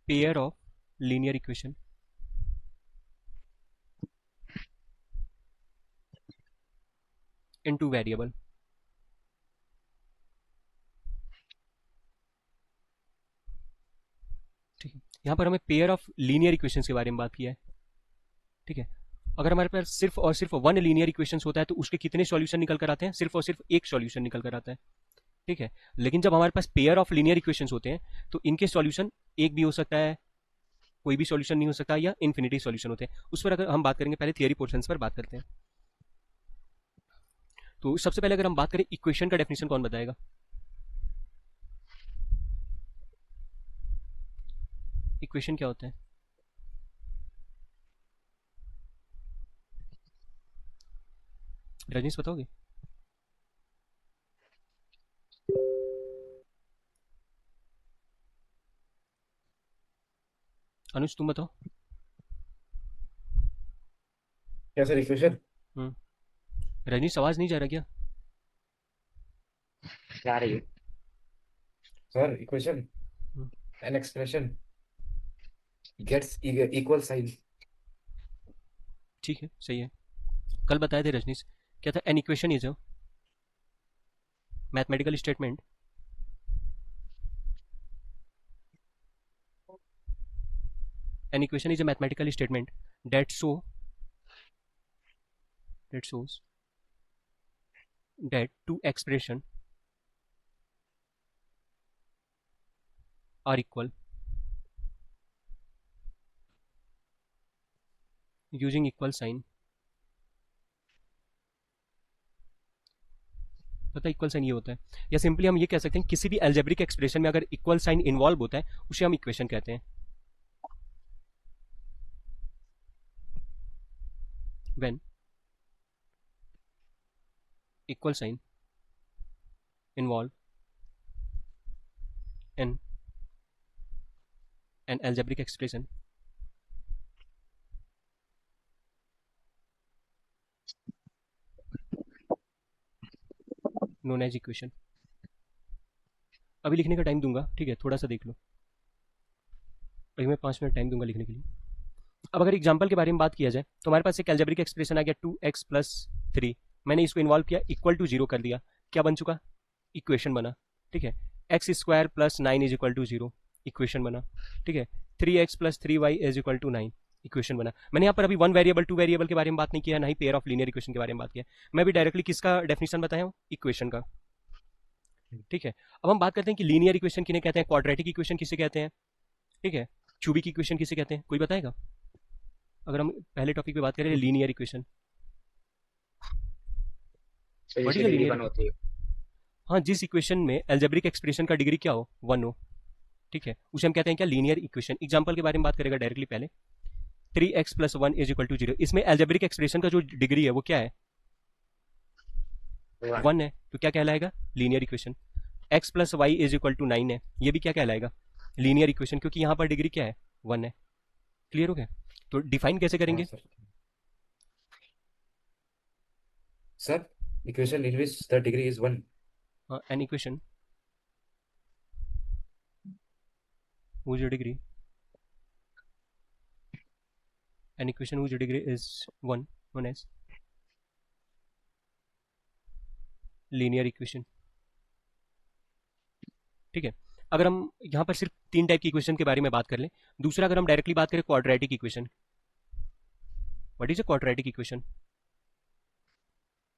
Pair of linear equation into variable. ठीक है, यहाँ पर हमें पेयर ऑफ लीनियर इक्वेशंस के बारे में बात किया है। ठीक है, अगर हमारे पास सिर्फ और सिर्फ वन लीनियर इक्वेशंस होता है तो उसके कितने सॉल्यूशन निकल कर आते हैं? सिर्फ और सिर्फ एक सॉल्यूशन निकल कर आता है। ठीक है, लेकिन जब हमारे पास पेयर ऑफ लीनियर इक्वेशंस होते हैं तो इनके सॉल्यूशन एक भी हो सकता है, कोई भी सॉल्यूशन नहीं हो सकता, या इन्फिनिटी सॉल्यूशन होते हैं। उस पर अगर हम बात करेंगे, पहले थियरी पोर्शंस पर बात करते हैं। तो सबसे पहले अगर हम बात करें इक्वेशन का डेफिनेशन कौन बताएगा? इक्वेशन क्या होता है? रजनीश बताओगे? अनुज तुम बताओ। क्या सर इक्वेशन? रजनीश आवाज नहीं जा रहा क्या? जा रही है। Sir equation hmm, an expression gets equal sign. ठीक है, सही है। कल बताए थे रजनीश, क्या था? An equation is a mathematical statement an equation is a mathematical statement that shows that two expression are equal using equal sign। पता है इक्वल साइन ये होता है, या सिंपली हम ये कह सकते हैं किसी भी एल्जेब्रिक एक्सप्रेशन में अगर इक्वल साइन इन्वॉल्व होता है उसे हम इक्वेशन कहते हैं। When equal sign involve in an algebraic expression known as equation. अभी लिखने का टाइम दूंगा, ठीक है, थोड़ा सा देख लो। अभी मैं 5 मिनट टाइम दूंगा लिखने के लिए। अब अगर एग्जाम्पल के बारे में बात किया जाए तो हमारे पास एक एल्जेब्रिक एक्सप्रेशन आ गया 2x+3। मैंने इसको इन्वॉल्व किया, इक्वल टू जीरो कर दिया, क्या बन चुका? इक्वेशन बना। ठीक है, x² + 9 = 0, इक्वेशन बना। ठीक है, 3x + 3y = 9, इक्वेशन बना। मैंने यहाँ पर अभी वन वेरिएबल टू वेरिएबल के बारे में बात नहीं किया, ना ही पेयर ऑफ लीनियर इक्वेशन के बारे में बात किया। मैं भी डायरेक्टली किसका डेफिनेशन बताया हूँ? इक्वेशन का। ठीक है, अब हम बात करते हैं कि लीनियर इक्वेशन किन्हें कहते हैं, क्वाड्रेटिक इक्वेशन किसे कहते हैं, ठीक है, क्यूबिक इक्वेशन किसे कहते हैं, कोई बताएगा? अगर हम पहले टॉपिक पे बात करें लीनियर इक्वेशन, तो व्हाट जैसे is a degree linear? One होती है। हाँ, जिस इक्वेशन में एल्जेब्रिक एक्सप्रेशन का डिग्री क्या हो, 1 हो। ठीक है, उसे हम कहते हैं क्या? Linear equation. एग्जांपल के बारे में बात करेगा डायरेक्टली पहले, 3x + 1 = 0, इसमें एल्जेब्रिक एक्सप्रेशन का जो डिग्री है वो क्या है? वन। 1 है, तो क्या कहलाएगा? Linear equation. x + y = 9 है, ये भी क्या कहलाएगा? लीनियर इक्वेशन, क्योंकि यहाँ पर डिग्री क्या है? 1 है। क्लियर हो गया? तो डिफाइन कैसे हाँ करेंगे? Sir. Sir equation in which the degree is 1। An equation whose degree an equation whose degree is 1 known as linear equation. ठीक है, अगर हम यहाँ पर सिर्फ 3 टाइप की इक्वेशन के बारे में बात कर लें। दूसरा, अगर हम डायरेक्टली बात करें quadratic equation, what is a quadratic equation?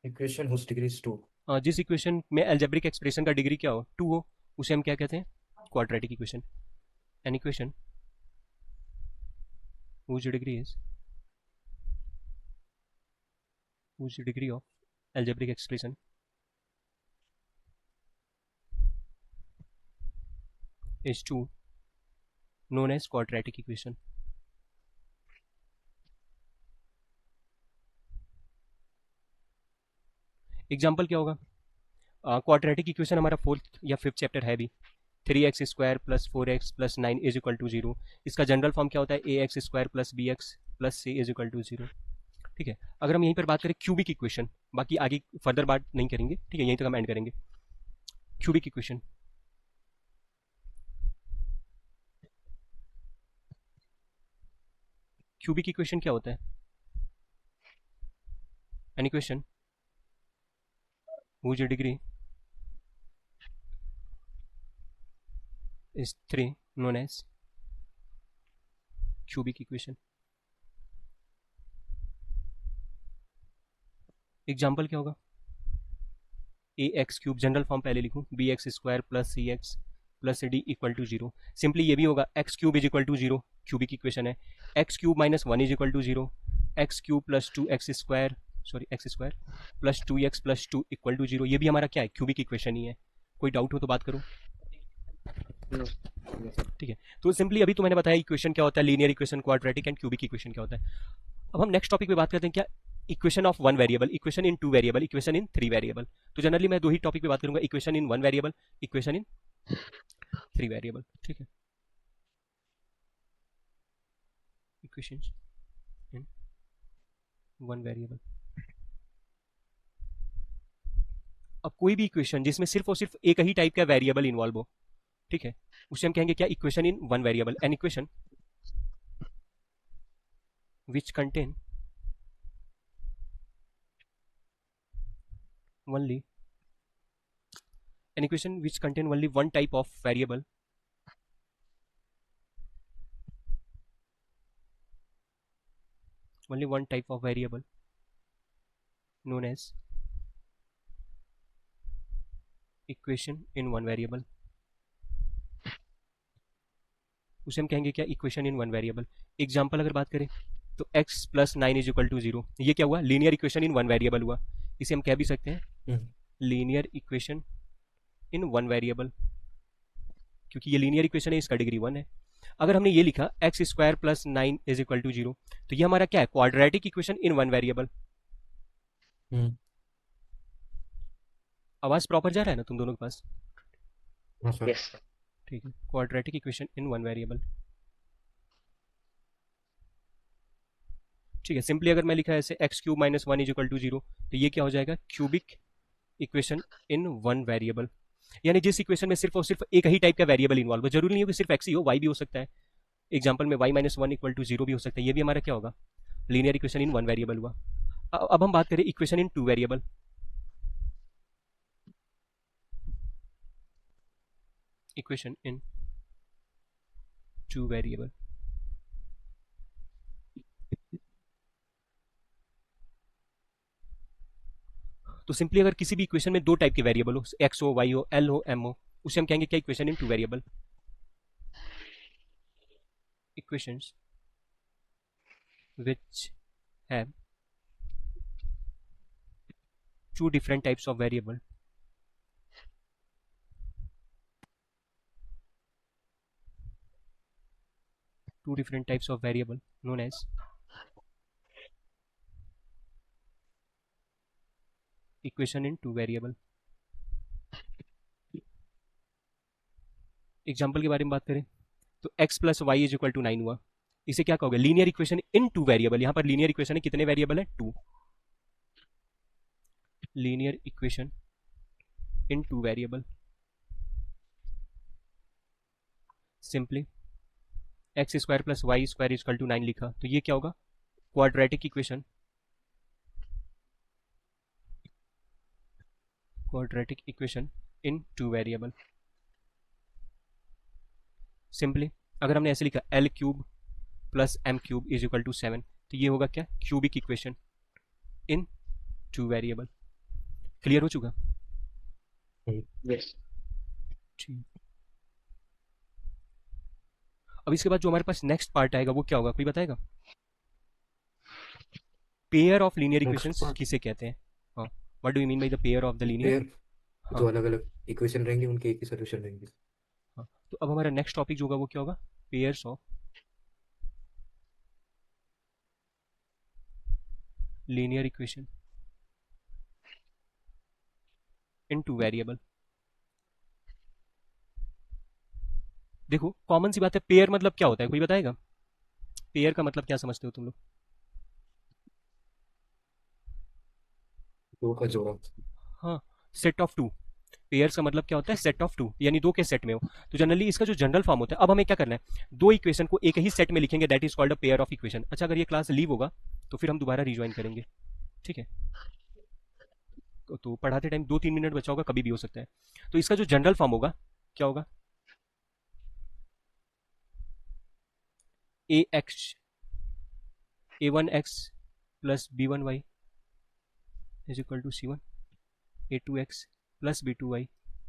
Equation whose degree is 2। जिस इक्वेशन में एल्जेब्रिक एक्सप्रेशन का डिग्री क्या हो, 2 हो, उसे हम क्या कहते हैं? Quadratic equation. An equation whose degree is whose degree of algebraic expression is 2 known as quadratic equation। Example क्या होगा? क्वाड्रेटिक इक्वेशन हमारा 4th या 5th चैप्टर है भी, 3x² + 4x + 9 = 0। इसका जनरल फॉर्म क्या होता है? ax² + bx + c = 0। ठीक है, अगर हम यहीं पर बात करें क्यूबिक इक्वेशन, बाकी आगे फर्दर बात नहीं करेंगे, ठीक है, यहीं तक हम एंड करेंगे। क्यूबिक इक्वेशन, क्यूबिक इक्वेशन क्या होता है? Any question? whose degree is 3 known as cubic equation. Example क्या होगा? A x cube, general form पहले लिखूं, b x square plus c x plus d equal to zero. Simply ये भी होगा x cube is equal to zero, cubic equation है. X cube minus one is equal to zero. X cube plus two x square, sorry x square plus two x plus two equal to zero. ये भी हमारा क्या है? Cubic equation ही है. कोई doubt हो तो बात करो. ठीक है, तो सिंपली अभी तो मैंने बताया इक्वेशन क्या होता है, linear equation, quadratic and cubic equation क्या होता है. अब हम नेक्स्ट टॉपिक पे बात करते हैं, क्या equation of one variable, equation in two variable, equation in three variable. तो जनरली मैं दो ही टॉपिक पे बात करूंगा, equation in one variable, equation in three variable. ठीक है, इक्वेशन इन वन वेरिएबल. अब कोई भी इक्वेशन जिसमें सिर्फ और सिर्फ एक ही टाइप का वेरिएबल इन्वॉल्व हो, ठीक है, उसे हम कहेंगे क्या? Equation in one variable. An equation which contain only an equation which contain only one type of variable known as equation in one variable. उसे हम कहेंगे क्या? Equation in one variable. Example अगर बात करें तो x plus nine is equal to zero, ये क्या हुआ? Linear equation in one variable हुआ. इसे हम कह भी सकते हैं linear equation in one variable, क्योंकि ये लीनियर इक्वेशन है, इसका डिग्री वन है. अगर हमने ये लिखा x square plus nine is equal to zero, तो ये हमारा क्या है? Quadratic equation in one variable. आवाज प्रॉपर जा रहा है ना तुम दोनों के पास? यस. ठीक है, quadratic equation in one variable. ठीक है, सिंपली अगर मैं लिखा ऐसे x cube minus one is equal to zero, तो ये क्या हो जाएगा? Cubic equation in one variable. यानी जिस इक्वेशन में सिर्फ और सिर्फ एक ही टाइप का वेरिएबल इन्वॉल्व हो, जरूरी नहीं हो कि सिर्फ एक्स ही हो, वाई भी हो सकता है. एग्जाम्पल में y minus one equal to zero भी हो सकता है. ये भी हमारा क्या होगा? Linear equation in one variable हुआ. अब हम बात करें equation in two variable. Equation in two variable. तो सिंपली अगर किसी भी इक्वेशन में दो टाइप के वेरिएबल हो, एक्स हो, वाई हो, एल हो, एम हो, उसे हम कहेंगे क्या? Equation in two variable. Equations which have two different types of variable, known as equation in two variable. Example के बारे में बात करें तो x plus y is equal to nine हुआ. इसे क्या कहोगे? Linear equation in two variable. यहां पर लीनियर इक्वेशन है, कितने वेरिएबल है? Two. Linear equation in two variable. Simply x square plus y square is equal to nine लिखा, तो ये क्या होगा? Quadratic equation. Quadratic equation in two variable. Simply अगर हमने ऐसे लिखा L cube plus M cube is equal to seven, तो ये होगा क्या? Cubic equation in two variable. Clear हो चुका? यस. ठीक. अब इसके बाद जो हमारे पास नेक्स्ट पार्ट आएगा वो क्या होगा? कोई बताएगा? पेयर ऑफ लीनियर इक्वेशंस किसे कहते हैं? हाँ, what do you mean by the pair of the linear? Pair जो अलग अलग इक्वेशन रहेंगे उनके एक ही सोल्यूशन रहेंगे. हाँ, तो अब हमारा नेक्स्ट टॉपिक जो होगा वो क्या होगा? Pairs of linear equation in two variable. देखो कॉमन सी बात है, पेयर मतलब क्या होता है? कोई बताएगा? पेयर का मतलब क्या समझते हो तुम लोग? दो का जोड़ा. हाँ, सेट ऑफ टू. पेयर्स का मतलब क्या होता है, सेट ऑफ टू, यानी दो के सेट में हो। तो जनरली इसका जो जनरल फॉर्म होता है, अब हमें क्या करना है, दो इक्वेशन को एक ही सेट में लिखेंगे, that is called a pair of equation. अच्छा, अगर ये क्लास लीव होगा तो फिर हम दोबारा रिज्वाइन करेंगे, ठीक है। तो पढ़ाते टाइम 2-3 मिनट बचा होगा, कभी भी हो सकता है। तो इसका जो जनरल फॉर्म होगा क्या होगा, a x a1x plus b1y is equal to c1, a2x plus b2y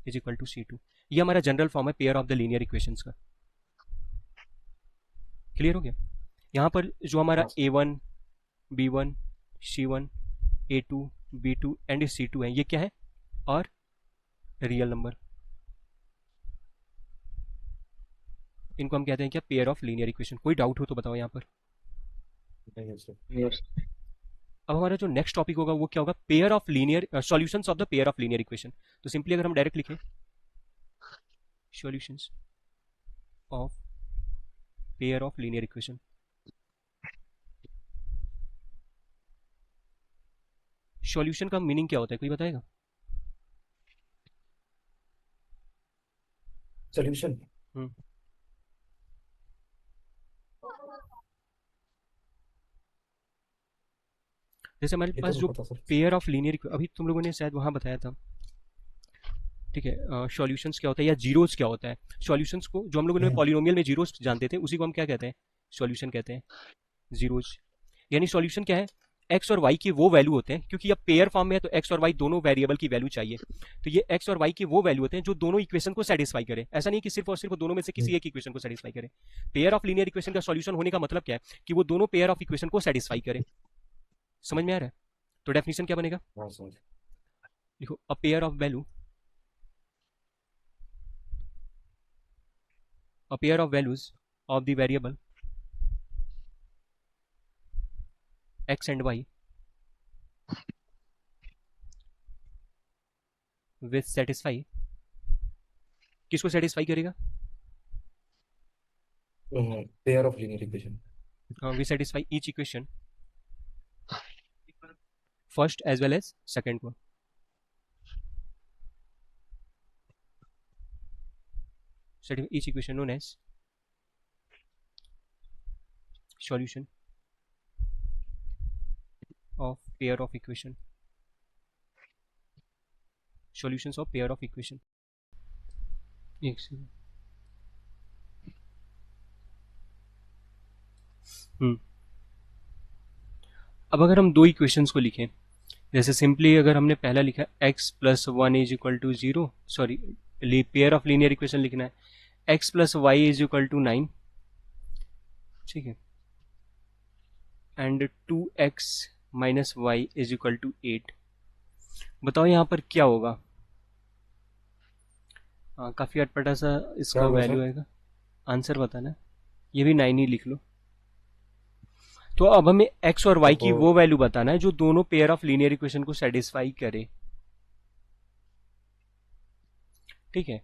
is equal to c2। ये हमारा जनरल फॉर्म है pair of the linear equations का। क्लियर हो गया। यहाँ पर जो हमारा हाँ a1 b1 c1 a2 b2 and c2 है, ये क्या है, और रियल नंबर, इनको हम कहते हैं क्या, पेयर ऑफ लीनियर इक्वेशन। कोई डाउट हो तो बताओ यहाँ पर। नहीं है सर। Yes. अब हमारा जो नेक्स्ट टॉपिक होगा वो क्या होगा, pair of linear solutions of the pair of linear equation. तो सिंपली अगर हम डायरेक्ट लिखें, solutions of pair of linear equation, solution का मीनिंग क्या होता है, कोई बताएगा। सोल्यूशन। हम्म जैसे हमारे ये तो पास नहीं जो पता सर। पेयर ऑफ लीनियर, अभी तुम लोगों ने शायद वहां बताया था, ठीक है। सॉल्यूशंस क्या होता है या जीरोस क्या होता है, सॉल्यूशंस को जो हम लोगों ने हम्म, पॉलिनोमियल में जीरोस जानते थे, उसी को हम क्या कहते हैं, सॉल्यूशन कहते हैं, जीरोस। यानी सॉल्यूशन क्या है, एक्स और वाई की वो वैल्यू होते हैं, क्योंकि अब पेयर फॉर्म में है तो एक्स और वाई दोनों वेरिएबल की वैल्यू चाहिए। तो ये एक्स और वाई की वो वैल्यू होते हैं जो दोनों इक्वेशन को सेटिस्फाई करे। ऐसा नहीं कि सिर्फ और सिर्फ दोनों में से किसी एक इक्वेशन को सेटिस्फाई करे। पेयर ऑफ लीनियर इक्वेशन का सॉल्यूशन होने का मतलब क्या है, कि वो दोनों पेयर ऑफ इक्वेशन को सेटिस्फाई करे। समझ में आ रहा है। तो डेफिनेशन क्या बनेगा, हाँ सर। देखो, a pair of value, a pair of values of the variable x and y with satisfy, किसको सेटिस्फाई करेगा, pair of linear equation. We satisfy each equation first as well as second को। Satisfy each equation known as solution of pair of equation, solutions of pair of equation। एक second. अब अगर हम दो equations को लिखें, जैसे सिंपली अगर हमने पहला लिखा x plus one is equal to zero, sorry, pair of linear equation लिखना है, x plus y is equal to 9, ठीक है, and 2x minus y is equal to 8। बताओ यहाँ पर क्या होगा। हाँ, काफ़ी अटपटा सा क्या इसका होगा वैल्यू सर? आएगा, आंसर बताना। ये भी 9 ही लिख लो। तो अब हमें x और y की तो वो वैल्यू बताना है जो दोनों पेयर ऑफ लीनियर इक्वेशन को सेटिस्फाई करे, ठीक है।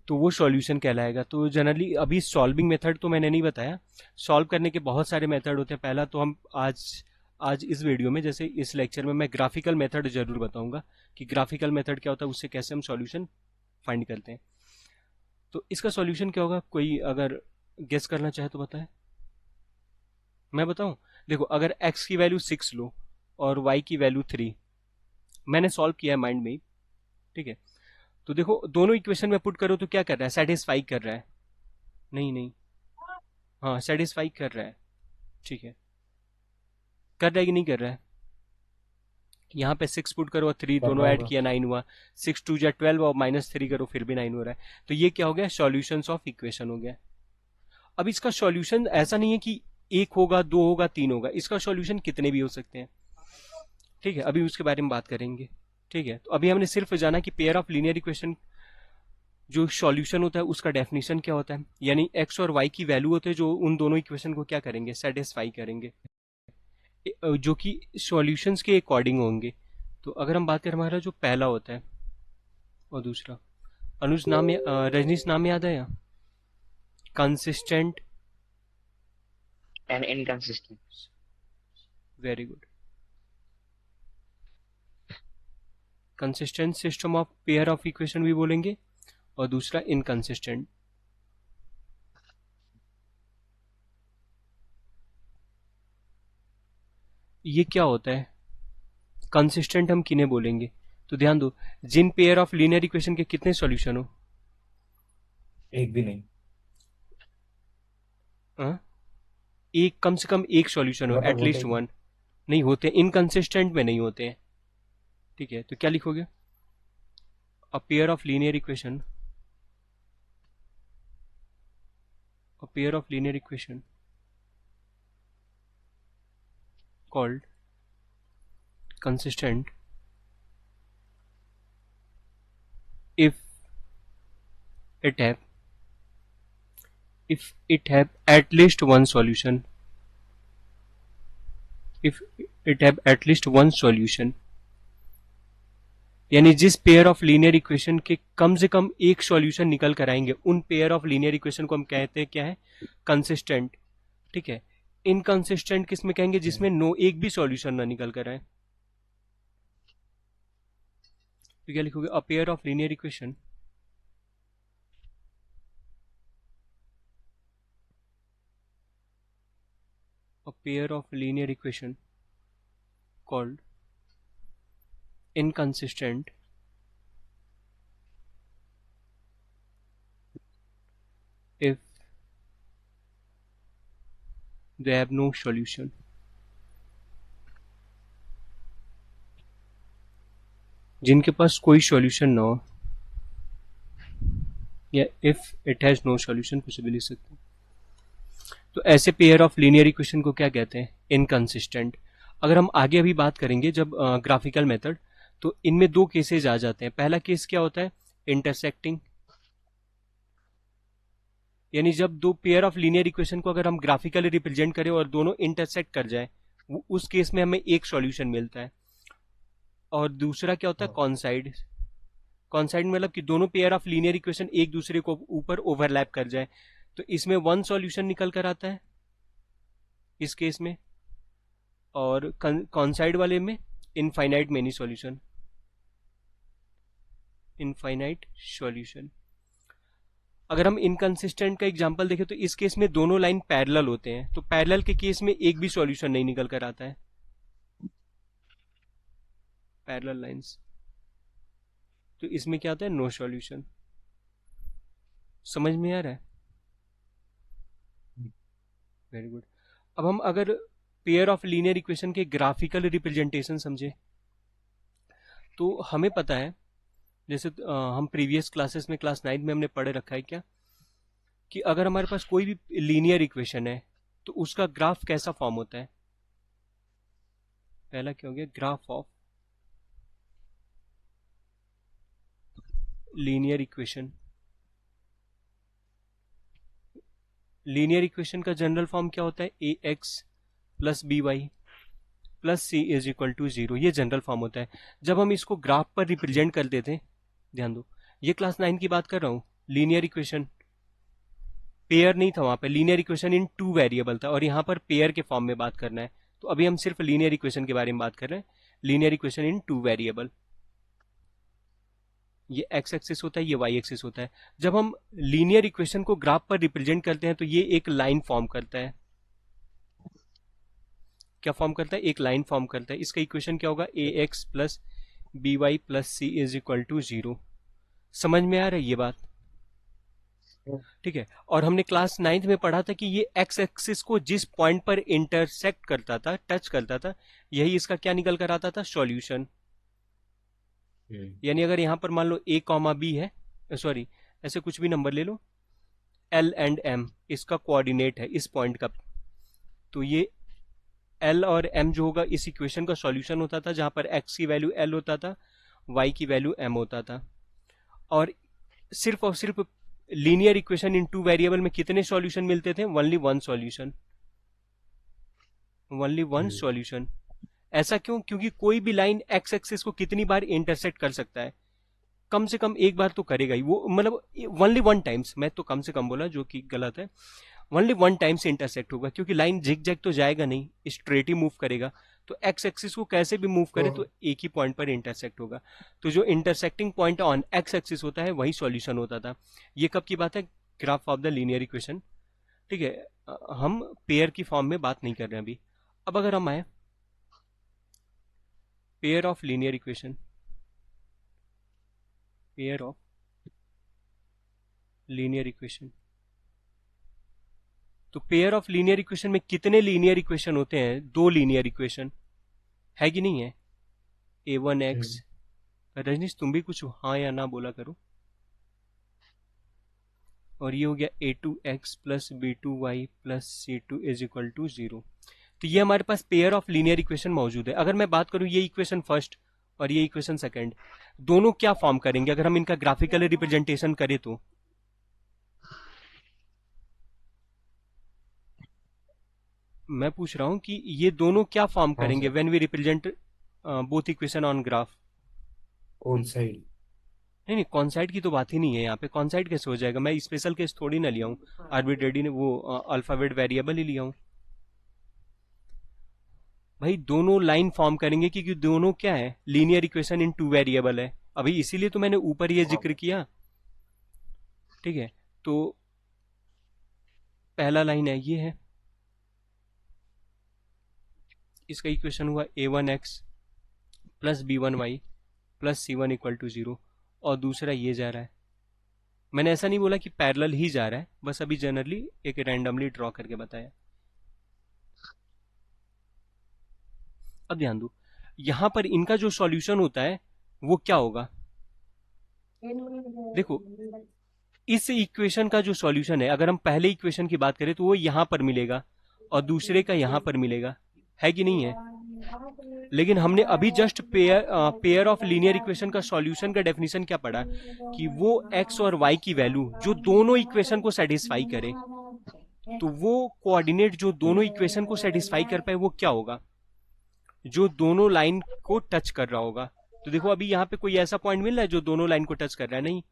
तो वो सॉल्यूशन कहलाएगा। तो जनरली अभी सॉल्विंग मेथड तो मैंने नहीं बताया, सॉल्व करने के बहुत सारे मेथड होते हैं। पहला तो हम आज आज इस वीडियो में, जैसे इस लेक्चर में मैं ग्राफिकल मेथड जरूर बताऊंगा कि ग्राफिकल मेथड क्या होता है, उससे कैसे हम सॉल्यूशन फाइंड करते हैं। तो इसका सॉल्यूशन क्या होगा, कोई अगर गेस करना चाहे तो बताए, मैं बताऊं। देखो, अगर x की वैल्यू 6 लो और y की वैल्यू 3, मैंने सॉल्व किया है माइंड में ही, ठीक है। तो देखो, दोनों इक्वेशन में पुट करो तो क्या कर रहा है, सेटिस्फाई कर रहा है, नहीं नहीं, हाँ सेटिस्फाई कर रहा है, ठीक है। कर रहा है कि नहीं कर रहा है, यहाँ पे 6 पुट करो और 3 कर दोनों रहा ऐड होगा। किया 9 हुआ, 6 2 12 और -3 करो फिर भी 9 हो रहा है। तो ये क्या हो गया, सॉल्यूशंस ऑफ इक्वेशन हो गया। अब इसका सॉल्यूशन ऐसा नहीं है कि एक होगा, दो होगा, तीन होगा, इसका सॉल्यूशन कितने भी हो सकते हैं, ठीक है। अभी उसके बारे में बात करेंगे, ठीक है। तो अभी हमने सिर्फ जाना कि पेयर ऑफ लीनियर इक्वेशन जो सॉल्यूशन होता है उसका डेफिनेशन क्या होता है, यानी एक्स और वाई की वैल्यू होते हैं जो उन दोनों इक्वेशन को क्या करेंगे, सेटिस्फाई करेंगे, जो कि सॉल्यूशंस के अकॉर्डिंग होंगे। तो अगर हम बात करें, हमारा जो पहला होता है और दूसरा, अनुज नाम रजनीश नाम याद है या, consistent, And inconsistent. Very good, consistent system of pair of equation भी बोलेंगे, और दूसरा इनकंसिस्टेंट। ये क्या होता है? कंसिस्टेंट हम किन्हें बोलेंगे? तो ध्यान दो, जिन पेयर ऑफ लीनियर इक्वेशन के कितने सॉल्यूशन हो? एक भी नहीं, हाँ? एक, कम से कम एक सॉल्यूशन हो, मतलब होते एटलीस्ट ही वन। नहीं होते, इनकंसिस्टेंट में नहीं होते हैं। ठीक है, तो क्या लिखोगे? अ pair of linear equation, a pair of linear equation called consistent if it have at least one solution, if it have at least one solution, यानी जिस पेयर ऑफ लीनियर इक्वेशन के कम से कम एक सॉल्यूशन निकल कर आएंगे, उन पेयर ऑफ लीनियर इक्वेशन को हम कहते हैं क्या है? कंसिस्टेंट। ठीक है, इनकंसिस्टेंट किस में कहेंगे? जिसमें नो एक भी सॉल्यूशन ना निकल कर आए। तो क्या लिखोगे? अ pair of linear equation a pair of linear equation called inconsistent if they have no solution. जिनके पास कोई सॉल्यूशन ना हो, या if it has no solution, कुछ भी लिख सकते हैं। तो ऐसे पेयर ऑफ लीनियर इक्वेशन को क्या कहते हैं? इनकंसिस्टेंट। अगर हम आगे अभी बात करेंगे जब ग्राफिकल मेथड, तो इनमें दो केसेस आ जाते हैं। पहला केस क्या होता है? इंटरसेक्टिंग, यानी जब दो पेयर ऑफ लीनियर इक्वेशन को अगर हम ग्राफिकली रिप्रेजेंट करें और दोनों इंटरसेक्ट कर जाए, उस केस में हमें एक सॉल्यूशन मिलता है। और दूसरा क्या होता है? कॉन्साइड। कॉन्साइड मतलब कि दोनों पेयर ऑफ लीनियर इक्वेशन एक दूसरे को ऊपर ओवरलैप कर जाए, तो इसमें वन सॉल्यूशन निकल कर आता है इस केस में, और कॉन्साइड वाले में infinite many solution, infinite solution. अगर हम इनकंसिस्टेंट का एग्जांपल देखें तो इस केस में दोनों लाइन पैरेलल होते हैं, तो पैरेलल के केस में एक भी सॉल्यूशन नहीं निकल कर आता है। पैरेलल लाइंस, तो इसमें क्या आता है? No solution. समझ में आ रहा है? Very good. अब हम अगर पेयर ऑफ लीनियर इक्वेशन के ग्राफिकल रिप्रेजेंटेशन समझे, तो हमें पता है, जैसे हम प्रीवियस क्लासेस में क्लास 9 में हमने पढ़े रखा है क्या, कि अगर हमारे पास कोई भी लीनियर इक्वेशन है तो उसका ग्राफ कैसा फॉर्म होता है? पहला क्या हो गया? Graph of linear equation. Linear equation का जनरल फॉर्म क्या होता है? A x plus b y plus c is equal to 0, ये जनरल फॉर्म होता है। जब हम इसको ग्राफ पर रिप्रेजेंट कर देते हैं, ध्यान दो, ये क्लास 9 की बात कर रहा हूं, लीनियर इक्वेशन पेयर नहीं था, वहां पे linear equation in two variable था, और यहां पर पेयर के फॉर्म में बात करना है। तो अभी हम सिर्फ लीनियर इक्वेशन के बारे में बात कर रहे हैं, linear equation in two variable. ये एक्स एक्सिस होता है, ये वाई एक्सिस होता है। जब हम लीनियर इक्वेशन को ग्राफ पर रिप्रेजेंट करते हैं तो ये एक लाइन फॉर्म करता है। क्या फॉर्म करता है? एक लाइन फॉर्म करता है। इसका इक्वेशन क्या होगा? A x plus b y plus c is equal to 0। समझ में आ रहा है ये बात? ठीक है। और हमने क्लास 9 में पढ़ा था कि ये एक्स एक्सिस को जिस पॉइंट पर इंटरसेक्ट करता था, टच करता था, यही इसका क्या निकल कर आता था? सॉल्यूशन। यानी अगर यहां पर मान लो a कॉमा बी है, सॉरी ऐसे कुछ भी नंबर ले लो, l एंड m इसका कोऑर्डिनेट है इस पॉइंट का, तो ये l और m जो होगा इस इक्वेशन का सॉल्यूशन होता था, जहां पर x की वैल्यू l होता था, y की वैल्यू m होता था। और सिर्फ linear equation in two variable में कितने सॉल्यूशन मिलते थे? Only one solution, only one solution. ऐसा क्यों? क्योंकि कोई भी लाइन एक्स एक्सिस को कितनी बार इंटरसेक्ट कर सकता है? कम से कम एक बार तो करेगा ही वो, मतलब ओनली वन टाइम्स, मैं तो कम से कम बोला जो कि गलत है, ओनली वन टाइम्स इंटरसेक्ट होगा, क्योंकि लाइन जिग जैग तो जाएगा नहीं, स्ट्रेट ही मूव करेगा। तो एक्स एक्सिस को कैसे भी मूव करे तो एक ही पॉइंट पर इंटरसेक्ट होगा। तो जो intersecting point on x axis होता है वही सॉल्यूशन होता था। ये कब की बात है? Graph of the linear equation. ठीक है, हम पेयर की फॉर्म में बात नहीं कर रहे हैं अभी। अब अगर हम आए pair of linear equation, pair of linear equation, तो पेयर ऑफ लीनियर इक्वेशन में कितने लीनियर इक्वेशन होते हैं? दो लीनियर इक्वेशन है कि नहीं है? a1x, रजनीश तुम भी कुछ हाँ या ना बोला करो। और ये हो गया a2x plus b2y plus c2 is equal to 0। तो ये हमारे पास पेयर ऑफ लीनियर इक्वेशन मौजूद है। अगर मैं बात करूं ये इक्वेशन फर्स्ट और ये इक्वेशन सेकंड, दोनों क्या फॉर्म करेंगे अगर हम इनका ग्राफिकल रिप्रेजेंटेशन करें तो? मैं पूछ रहा हूं कि ये दोनों क्या फॉर्म हाँ करेंगे sir, when we represent both equation on graph? On side. नहीं नहीं, कॉन्साइड की तो बात ही नहीं है यहाँ पे। कॉन्साइड कैसे हो जाएगा? मैं स्पेशल केस थोड़ी ना लिया हूँ, आर्बिट्रेरी ने वो अल्फाबेट वेरिएबल ही लिया हूँ। भाई दोनों लाइन फॉर्म करेंगे क्योंकि दोनों क्या है? Linear equation in two variable है। अभी इसीलिए तो मैंने ऊपर ये जिक्र किया। ठीक है, तो पहला लाइन है ये है, इसका इक्वेशन हुआ a1x plus b1y plus c1 equal to 0, और दूसरा ये जा रहा है। मैंने ऐसा नहीं बोला कि पैरेलल ही जा रहा है, बस अभी जनरली एक रैंडमली ड्रॉ करके बताया। अब ध्यान दो, यहां पर इनका जो सॉल्यूशन होता है वो क्या होगा? देखो, इस इक्वेशन का जो सॉल्यूशन है, अगर हम पहले इक्वेशन की बात करें तो वो यहां पर मिलेगा और दूसरे का यहां पर मिलेगा, है कि नहीं है? लेकिन हमने अभी just pair of linear equation का सॉल्यूशन का डेफिनेशन क्या पढ़ा कि वो एक्स और वाई की वैल्यू जो दोनों इक्वेशन को सेटिस्फाई करे, तो वो कोऑर्डिनेट जो दोनों इक्वेशन को सेटिस्फाई कर पाए वो क्या होगा? जो दोनों लाइन को टच कर रहा होगा। तो देखो अभी यहाँ पे कोई ऐसा पॉइंट मिल रहा है जो दोनों लाइन को टच कर रहा है? नहीं।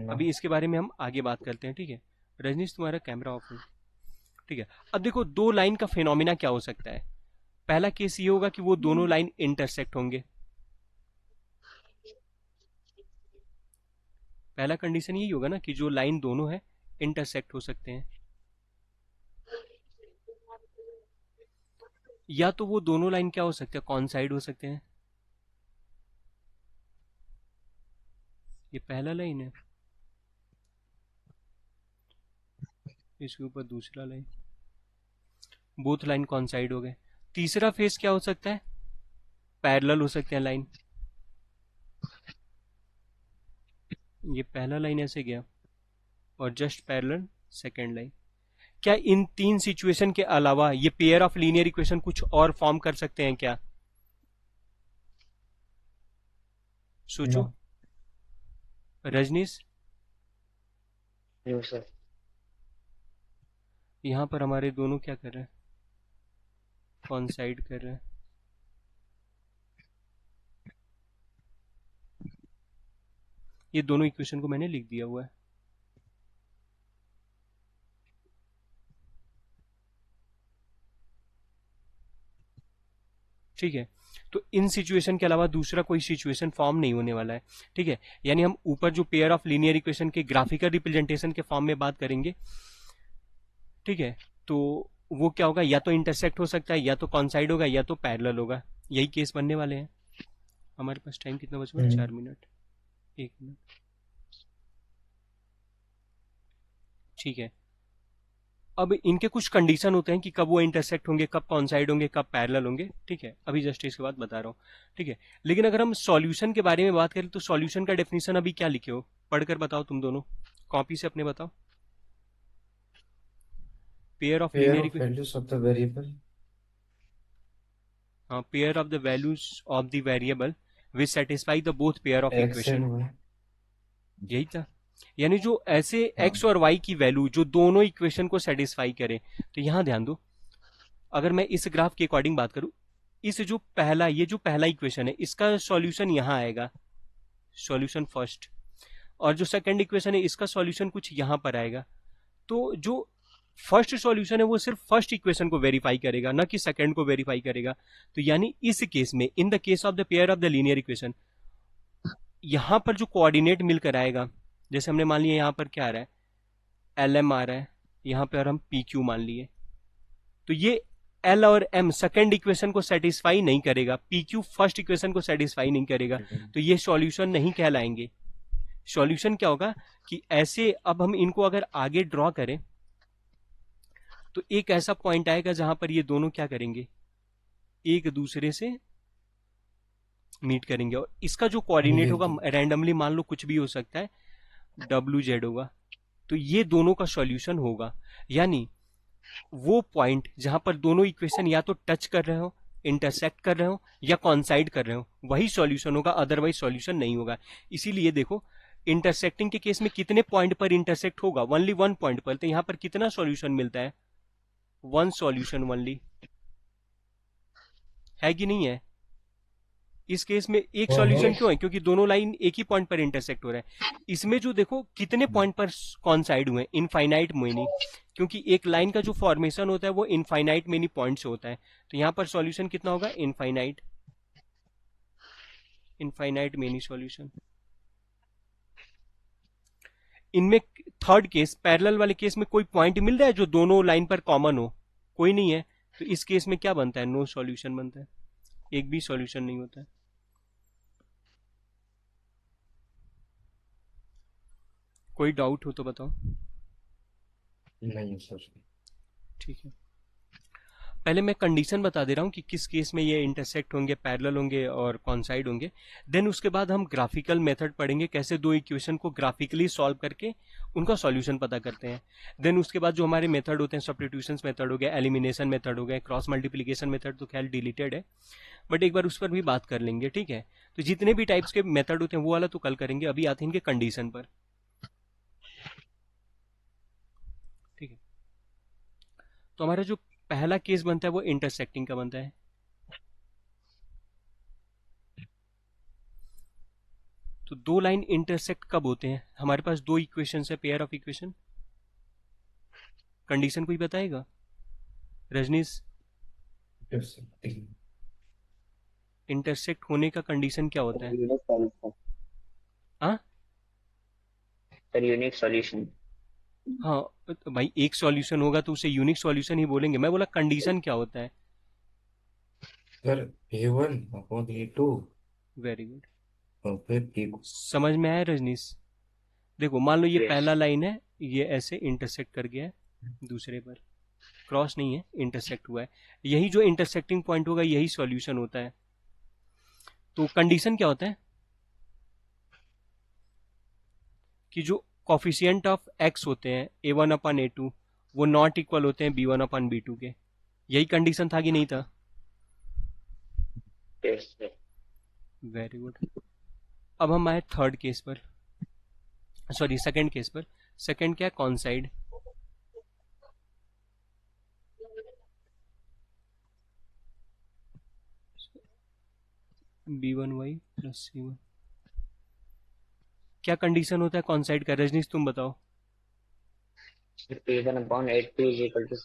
अभी इसके बारे में हम आगे बात करते हैं। ठीक है, रजनीश तुम्हारा कैमरा ऑफ है। ठीक है, अब देखो दो लाइन का फिनोमिना क्या हो सकता है। पहला केस ये होगा कि वो दोनों लाइन इंटरसेक्ट होंगे। पहला कंडीशन यही होगा ना कि जो लाइन दोनों है इंटरसेक्ट हो सकते हैं, या तो वो दोनों लाइन क्या हो सकते हैं? कॉन्साइड हो सकते हैं। ये पहला लाइन है, इसके ऊपर दूसरा लाइन, बोथ लाइन कॉन्साइड हो गए। तीसरा फेस क्या हो सकता है? पैरेलल हो सकते हैं लाइन। ये पहला लाइन ऐसे गया और जस्ट पैरेलल सेकेंड लाइन। क्या इन तीन सिचुएशन के अलावा ये पेयर ऑफ लीनियर इक्वेशन कुछ और फॉर्म कर सकते हैं क्या? सोचो नो रजनीश। No sir. यहां पर हमारे दोनों क्या कर रहे हैं? कॉन्साइड कर रहे हैं। ये दोनों इक्वेशन को मैंने लिख दिया हुआ है। ठीक है, तो इन सिचुएशन के अलावा दूसरा कोई सिचुएशन फॉर्म नहीं होने वाला है। ठीक है, यानी हम ऊपर जो पेयर ऑफ लीनियर इक्वेशन के ग्राफिकल रिप्रेजेंटेशन के फॉर्म में बात करेंगे, ठीक है, तो वो क्या होगा? या तो इंटरसेक्ट हो सकता है, या तो कॉन्साइड होगा, या तो पैरेलल होगा। यही केस बनने वाले हैं। हमारे पास टाइम कितना बचा हुआ है? 4 मिनट, 1 मिनट। ठीक है, अब इनके कुछ कंडीशन होते हैं कि कब वो इंटरसेक्ट होंगे, कब कॉन्साइड होंगे, कब पैरेलल होंगे। ठीक है, अभी जस्ट इसके बाद बता रहा हूँ। ठीक है, लेकिन अगर हम सॉल्यूशन के बारे में बात करें तो सॉल्यूशन का डेफिनेशन अभी क्या लिखे हो? पढ़कर बताओ तुम दोनों, कॉपी से अपने बताओ। Pair of pair linear of equation, values of the variable हाँ, pair of the values of the variable which satisfy the both pair of x and equation. Y. यही था, यानी जो ऐसे हाँ एक्स और वाई की वैल्यू जो दोनों इक्वेशन को सेटिस्फाई करे। तो यहां ध्यान दो, अगर मैं इस ग्राफ के अकॉर्डिंग बात करूं, इस जो पहला, ये जो पहला इक्वेशन है इसका सॉल्यूशन यहां आएगा, सॉल्यूशन फर्स्ट, और जो सेकंड इक्वेशन है इसका सॉल्यूशन कुछ यहां पर आएगा। तो जो फर्स्ट सॉल्यूशन है वो सिर्फ फर्स्ट इक्वेशन को वेरीफाई करेगा, ना कि सेकंड को वेरीफाई करेगा। तो यानी इस केस में, in the case of the pair of the linear equation, यहां पर जो कोऑर्डिनेट मिलकर आएगा, जैसे हमने मान लिया यहां पर क्या आ रहा है, एल एम आ रहा है, यहां पर हम पी क्यू मान लिए, तो ये एल और एम सेकेंड इक्वेशन को सेटिस्फाई नहीं करेगा, पी क्यू फर्स्ट इक्वेशन को सेटिस्फाई नहीं करेगा, तो ये सॉल्यूशन नहीं कहलाएंगे। सॉल्यूशन क्या होगा कि ऐसे, अब हम इनको अगर आगे ड्रॉ करें तो एक ऐसा पॉइंट आएगा जहां पर ये दोनों क्या करेंगे, एक दूसरे से मीट करेंगे, और इसका जो कोऑर्डिनेट होगा रैंडमली मान लो कुछ भी हो सकता है, डब्ल्यू जेड होगा, तो ये दोनों का सॉल्यूशन होगा। यानी वो पॉइंट जहां पर दोनों इक्वेशन या तो टच कर रहे हो, इंटरसेक्ट कर रहे हो, या कॉन्साइड कर रहे हो, वही सॉल्यूशन होगा, अदरवाइज सॉल्यूशन नहीं होगा। इसीलिए देखो, इंटरसेक्टिंग के केस में कितने पॉइंट पर इंटरसेक्ट होगा, ओनली वन पॉइंट पर, तो यहां पर कितना सॉल्यूशन मिलता है, वन सॉल्यूशन ओनली, है कि नहीं है। इस केस में एक सॉल्यूशन क्यों है, क्योंकि दोनों लाइन एक ही पॉइंट पर इंटरसेक्ट हो रहा है। इसमें जो देखो कितने पॉइंट पर कॉन्साइड हुए, इनफाइनाइट मेनी, क्योंकि एक लाइन का जो फॉर्मेशन होता है वो इनफाइनाइट मेनी पॉइंट से होता है, तो यहां पर सॉल्यूशन कितना होगा, इनफाइनाइट, इनफाइनाइट मेनी सॉल्यूशन। इनमें थर्ड केस, पैरेलल वाले केस में कोई पॉइंट मिल रहा है जो दोनों लाइन पर कॉमन हो, कोई नहीं है, तो इस केस में क्या बनता है, नो सॉल्यूशन बनता है, एक भी सॉल्यूशन नहीं होता है। कोई डाउट हो तो बताओ। नहीं सर। ठीक है, पहले मैं कंडीशन बता दे रहा हूं कि किस केस में ये इंटरसेक्ट होंगे, पैरेलल होंगे और कॉन्साइड होंगे। देन उसके बाद हम ग्राफिकल मेथड पढ़ेंगे, कैसे दो इक्वेशन को ग्राफिकली सॉल्व करके उनका सॉल्यूशन पता करते हैं। देन उसके बाद जो हमारे मेथड होते हैं, सब्स्टिट्यूशन मेथड हो गया, एलिमिनेशन मेथड हो गया, क्रॉस मल्टीप्लीकेशन मेथड तो खैर डिलीटेड है, बट एक बार उस पर भी बात कर लेंगे, ठीक है। तो जितने भी टाइप्स के मेथड होते हैं वो वाला तो कल करेंगे, अभी आते हैं इनके कंडीशन पर, ठीक है। तो हमारा जो पहला केस बनता है वो इंटरसेक्टिंग का बनता है। तो दो लाइन इंटरसेक्ट कब होते हैं, हमारे पास दो इक्वेशन है, पेयर ऑफ इक्वेशन, कंडीशन कोई बताएगा, रजनीश। इंटरसेक्ट होने का कंडीशन क्या होता है, यूनिक सॉल्यूशन। हाँ सर यूनिक सॉल्यूशन। हाँ, तो भाई एक सॉल्यूशन होगा तो उसे यूनिक सॉल्यूशन ही बोलेंगे, मैं बोला कंडीशन क्या होता है। सर A1/A2 वेरी गुड, और फिर A समझ में आया रजनीश। देखो मान लो ये Yes. पहला लाइन है, ये ऐसे इंटरसेक्ट कर गया है दूसरे पर, क्रॉस नहीं है, इंटरसेक्ट हुआ है, यही जो इंटरसेक्टिंग पॉइंट होगा यही सॉल्यूशन होता है। तो कंडीशन क्या होता है कि जो कॉफिशियंट ऑफ एक्स होते हैं A1/A2 वो नॉट इक्वल होते हैं B1/B2 के, यही कंडीशन था कि नहीं था। Yes, sir. Very good. अब हम आए थर्ड केस पर, सॉरी सेकंड केस पर। सेकंड क्या है, कॉन्साइड। B1y प्लस C1, क्या कंडीशन होता है कॉन्साइड का, रजनीश तुम बताओ। A1/A2 is equal to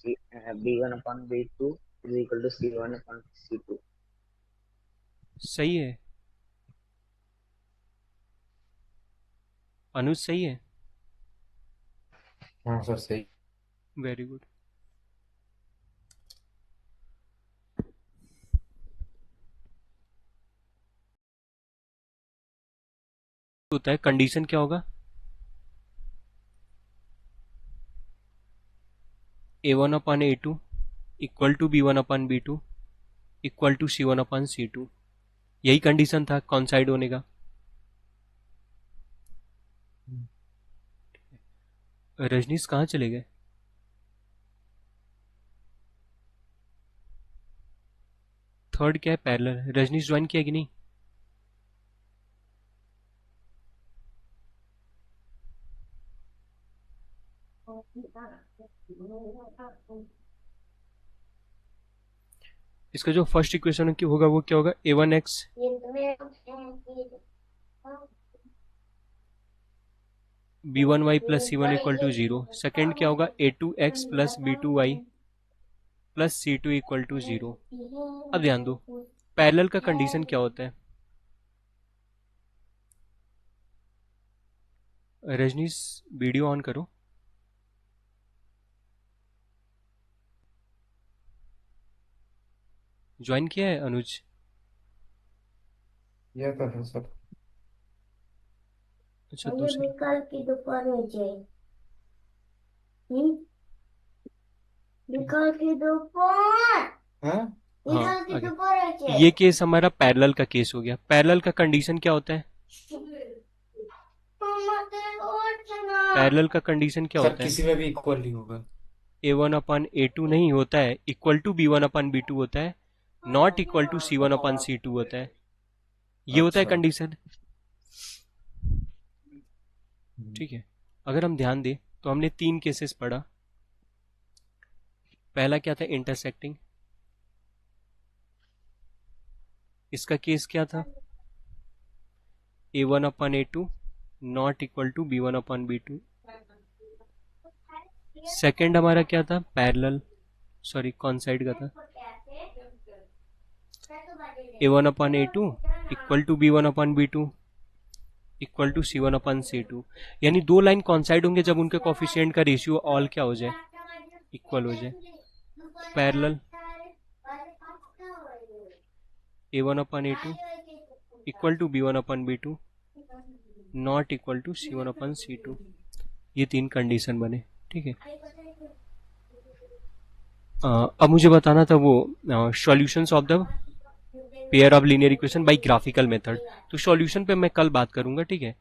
B1/B2 is equal to C1/C2. सही है अनुज, सही है, हाँ सर सही। Very good. होता है कंडीशन क्या होगा, A1/A2 equal to B1/B2 equal to C1/C2, यही कंडीशन था कॉन्साइड होने का। रजनीश कहाँ चले गए, थर्ड क्या है, पैरेलल। रजनीश ज्वाइन किया कि नहीं, इसका जो फर्स्ट इक्वेशन होगा वो क्या होगा, A1x b1y plus c1 equal to 0। Second क्या होगा, a2x plus b2y plus c2 equal to 0। अब ध्यान दो, पैरेलल का कंडीशन क्या होता है? रजनीश वीडियो ऑन करो। ज्वाइन किया है अनुज? यह कर रहे सर। अच्छा मुझे दूसरी निकाल के दोपहर में चाहिए। हम्म? निकाल के दोपहर हाँ निकाल के आगे। दोपहर में चाहिए। ये केस हमारा पैरेलल का केस हो गया। पैरेलल का कंडीशन क्या होता है? मम्मा तेरे और सुना। पैरेलल का कंडीशन क्या सर, होता है? किसी में भी इक्वल नहीं होगा। a1 अपन a2 नहीं होता है, equal to b1 upon b2 होता है, not equal to c1 upon c2 होता है। ये होता है अच्छा। कंडीशन। ठीक है, अगर हम ध्यान दें तो हमने 3 केसेस पढ़ा। पहला क्या था, इंटरसेक्टिंग। इसका केस क्या था, a1 upon a2 not equal to b1 upon b2। Second हमारा क्या था, पैरेलल, सॉरी कौन साइड का था, a1 upon a2 equal to b1 upon b2 equal to c1 upon c2। यानी दो लाइन कौन साइड होंगे जब उनके कोफिशिएंट का रेशियो ऑल क्या हो जाए, इक्वल हो जाए। Parallel a1 upon a2 equal to b1 upon b2 not equal to c1 upon c2। ये 3 कंडीशन बने। ठीक है, अब मुझे बताना था वो solutions of the pair of linear equation by graphical method. तो सॉल्यूशन पे मैं कल बात करूंगा। ठीक है,